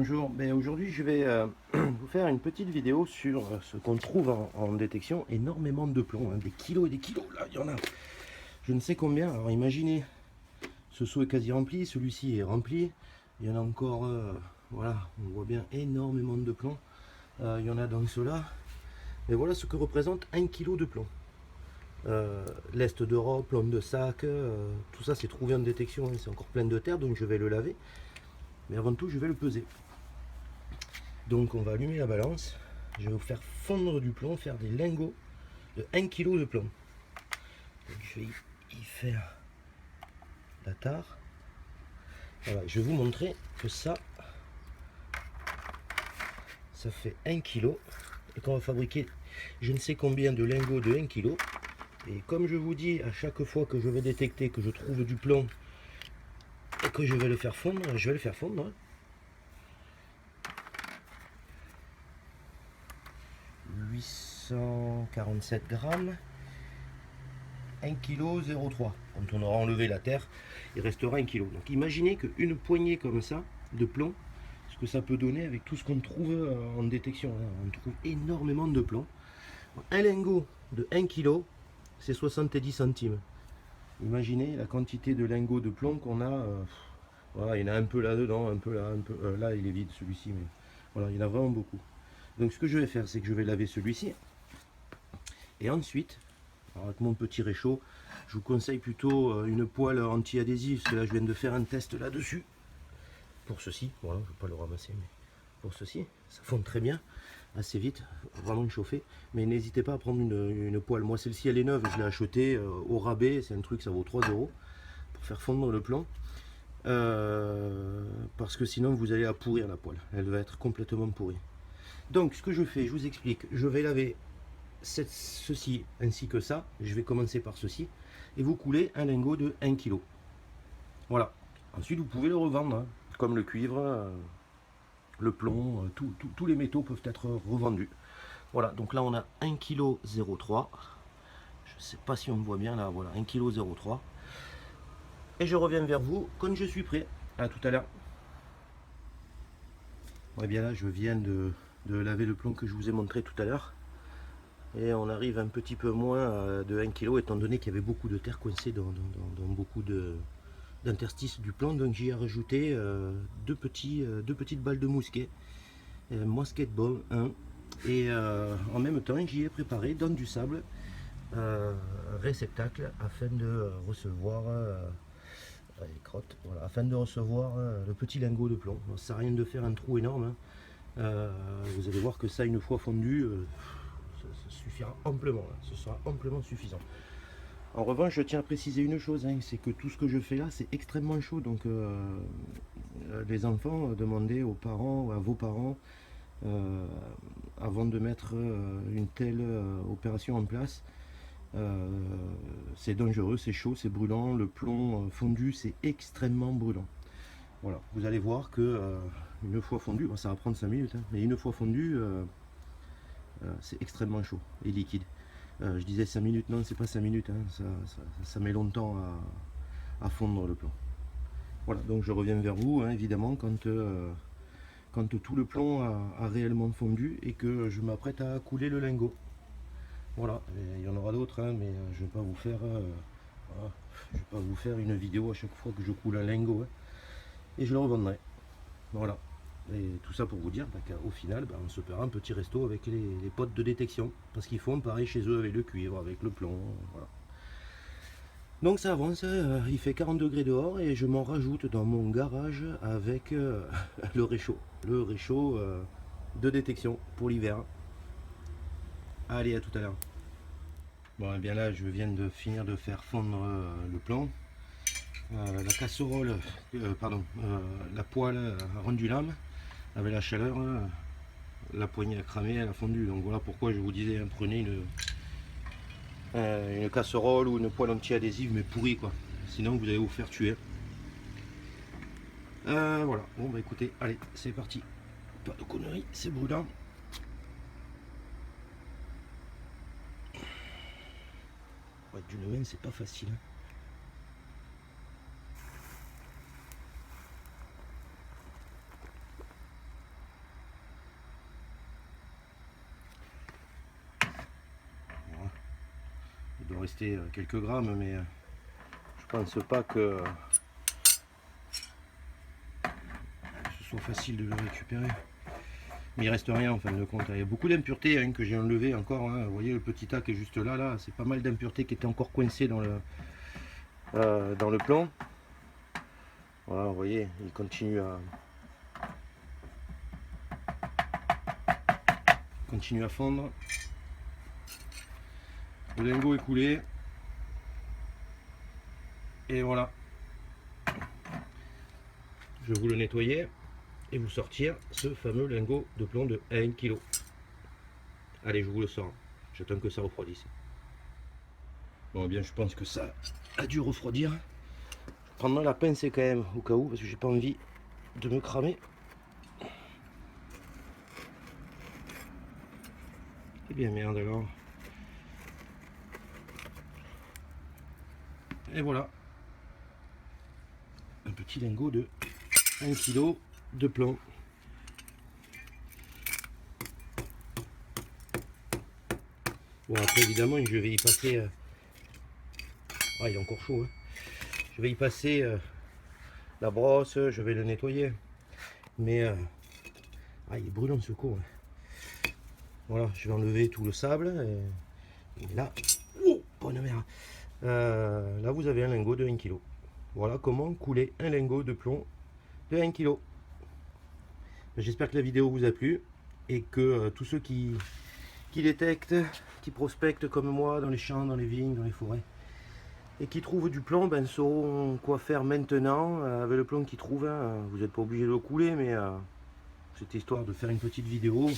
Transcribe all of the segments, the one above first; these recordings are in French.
Bonjour, aujourd'hui je vais vous faire une petite vidéo sur ce qu'on trouve en détection, énormément de plomb, hein, des kilos et des kilos, là il y en a je ne sais combien. Alors imaginez, ce seau est quasi rempli, celui-ci est rempli, il y en a encore, voilà, on voit bien énormément de plomb, il y en a dans cela, et voilà ce que représente 1 kg de plomb. L'Est d'Europe, plomb de sac, tout ça c'est trouvé en détection, hein, c'est encore plein de terre, donc je vais le laver. Mais avant tout, je vais le peser. Donc on va allumer la balance. Je vais vous faire fondre du plomb, faire des lingots de 1 kg de plomb. Donc je vais y faire la tare. Voilà, je vais vous montrer que ça fait 1 kg. Et qu'on va fabriquer je ne sais combien de lingots de 1 kg. Et comme je vous dis, à chaque fois que je vais détecter que je trouve du plomb et que je vais le faire fondre, je vais le faire fondre. 847 grammes, 1 kg 0,3. Quand on aura enlevé la terre, il restera 1 kg. Donc imaginez qu'une poignée comme ça de plomb, ce que ça peut donner avec tout ce qu'on trouve en détection. On trouve énormément de plomb. Un lingot de 1 kg, c'est 70 centimes. Imaginez la quantité de lingots de plomb qu'on a. Voilà, il y en a un peu là-dedans, un peu là, un peu. Là, il est vide celui-ci, mais voilà, il y en a vraiment beaucoup. Donc ce que je vais faire, c'est que je vais laver celui-ci. Et ensuite, alors avec mon petit réchaud, je vous conseille plutôt une poêle anti-adhésive, parce que là je viens de faire un test là-dessus. Pour ceci, voilà, je ne vais pas le ramasser, mais pour ceci, ça fond très bien, assez vite, vraiment chauffer. Mais n'hésitez pas à prendre une poêle. Moi celle-ci elle est neuve, je l'ai achetée au rabais, c'est un truc, ça vaut 3 € pour faire fondre le plomb. Parce que sinon vous allez la pourrir la poêle, elle va être complètement pourrie. Donc ce que je fais, je vous explique, je vais laver ceci ainsi que ça, je vais commencer par ceci, et vous coulez un lingot de 1 kg. Voilà. Ensuite vous pouvez le revendre, hein, comme le cuivre, le plomb, tous les métaux peuvent être revendus. Voilà, donc là on a 1 kg 0,3. Je ne sais pas si on me voit bien là, voilà, 1 kg 0,3. Et je reviens vers vous quand je suis prêt. À tout à l'heure. Ouais, bien là je viens de laver le plomb que je vous ai montré tout à l'heure. Et on arrive un petit peu moins de 1 kg, étant donné qu'il y avait beaucoup de terre coincée dans beaucoup d'interstices du plomb. Donc j'y ai rajouté deux petites balles de mousquet, Musket Ball 1. Et en même temps j'y ai préparé dans du sable réceptacle afin de recevoir les crottes, voilà, afin de recevoir le petit lingot de plomb. Ça sert à rien de faire un trou énorme, hein. Vous allez voir que ça, une fois fondu, ça suffira amplement, hein. Ce sera amplement suffisant. En revanche, je tiens à préciser une chose, hein, c'est que tout ce que je fais là, c'est extrêmement chaud. Donc les enfants, demandez aux parents, à vos parents, avant de mettre une telle opération en place. C'est dangereux, c'est chaud, c'est brûlant. Le plomb fondu, c'est extrêmement brûlant. Voilà, vous allez voir que une fois fondu, ça va prendre 5 minutes, hein, mais une fois fondu, c'est extrêmement chaud et liquide. Je disais 5 minutes, non, c'est pas 5 minutes, hein, ça met longtemps à fondre le plomb. Voilà, donc je reviens vers vous, hein, évidemment, quand tout le plomb a réellement fondu et que je m'apprête à couler le lingot. Voilà, et il y en aura d'autres, hein, mais je vais pas vous faire voilà, je vais pas vous faire une vidéo à chaque fois que je coule un lingot, hein, et je le revendrai. Voilà. Et tout ça pour vous dire qu'au final, on se fera un petit resto avec les potes de détection. Parce qu'ils font pareil chez eux avec le cuivre, avec le plomb. Voilà. Donc ça avance, il fait 40 degrés dehors et je m'en rajoute dans mon garage avec le réchaud. Le réchaud de détection pour l'hiver. Allez, à tout à l'heure. Bon, et bien là, je viens de finir de faire fondre le plomb. La casserole, la poêle a rendu l'âme. Avec la chaleur, hein, la poignée a cramé, elle a fondu. Donc voilà pourquoi je vous disais, hein, prenez une casserole ou une poêle anti-adhésive, mais pourrie quoi. Sinon vous allez vous faire tuer. Voilà, bon bah écoutez, allez, c'est parti. Pas de conneries, c'est brûlant. Ouais, d'une main, c'est pas facile, hein. rester quelques grammes, mais je pense pas que ce soit facile de le récupérer. Mais il reste rien en fin de compte. Il y a beaucoup d'impuretés hein, que j'ai enlevé encore. Hein. Vous voyez le petit tas qui est juste là, c'est pas mal d'impuretés qui étaient encore coincées dans le plomb. Voilà, vous voyez, il continue à fondre. Le lingot est coulé. Et voilà. Je vais vous le nettoyer et vous sortir ce fameux lingot de plomb de 1 kg. Allez, je vous le sors. J'attends que ça refroidisse. Bon, eh bien, je pense que ça a dû refroidir. Je prendrai la pince quand même, au cas où, parce que j'ai pas envie de me cramer. Eh bien, merde alors. Et voilà. Un petit lingot de 1 kg de plomb. Bon, après, évidemment, je vais y passer... Ah, il est encore chaud. Hein. Je vais y passer la brosse, je vais le nettoyer. Mais... Ah, il est brûlant ce coup. Hein. Voilà, je vais enlever tout le sable. Et là... Oh, bonne mère. Là, vous avez un lingot de 1 kg. Voilà comment couler un lingot de plomb de 1 kg. J'espère que la vidéo vous a plu. Et que tous ceux qui détectent, qui prospectent comme moi dans les champs, dans les vignes, dans les forêts, et qui trouvent du plomb, ben, sauront quoi faire maintenant avec le plomb qu'ils trouvent. Hein. Vous n'êtes pas obligé de le couler, mais c'est histoire de faire une petite vidéo.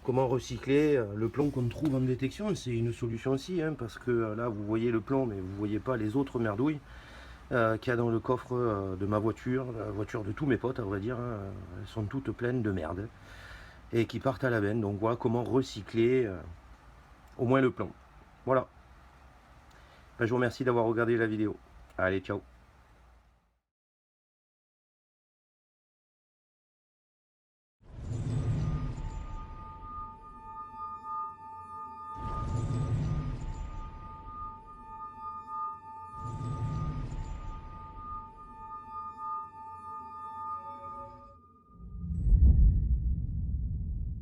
Comment recycler le plomb qu'on trouve en détection, c'est une solution aussi, hein, parce que là vous voyez le plomb, mais vous ne voyez pas les autres merdouilles qu'il y a dans le coffre de ma voiture, la voiture de tous mes potes, à vrai dire. Hein. Elles sont toutes pleines de merde et qui partent à la benne. Donc voilà comment recycler au moins le plomb. Voilà. Ben, je vous remercie d'avoir regardé la vidéo. Allez, ciao.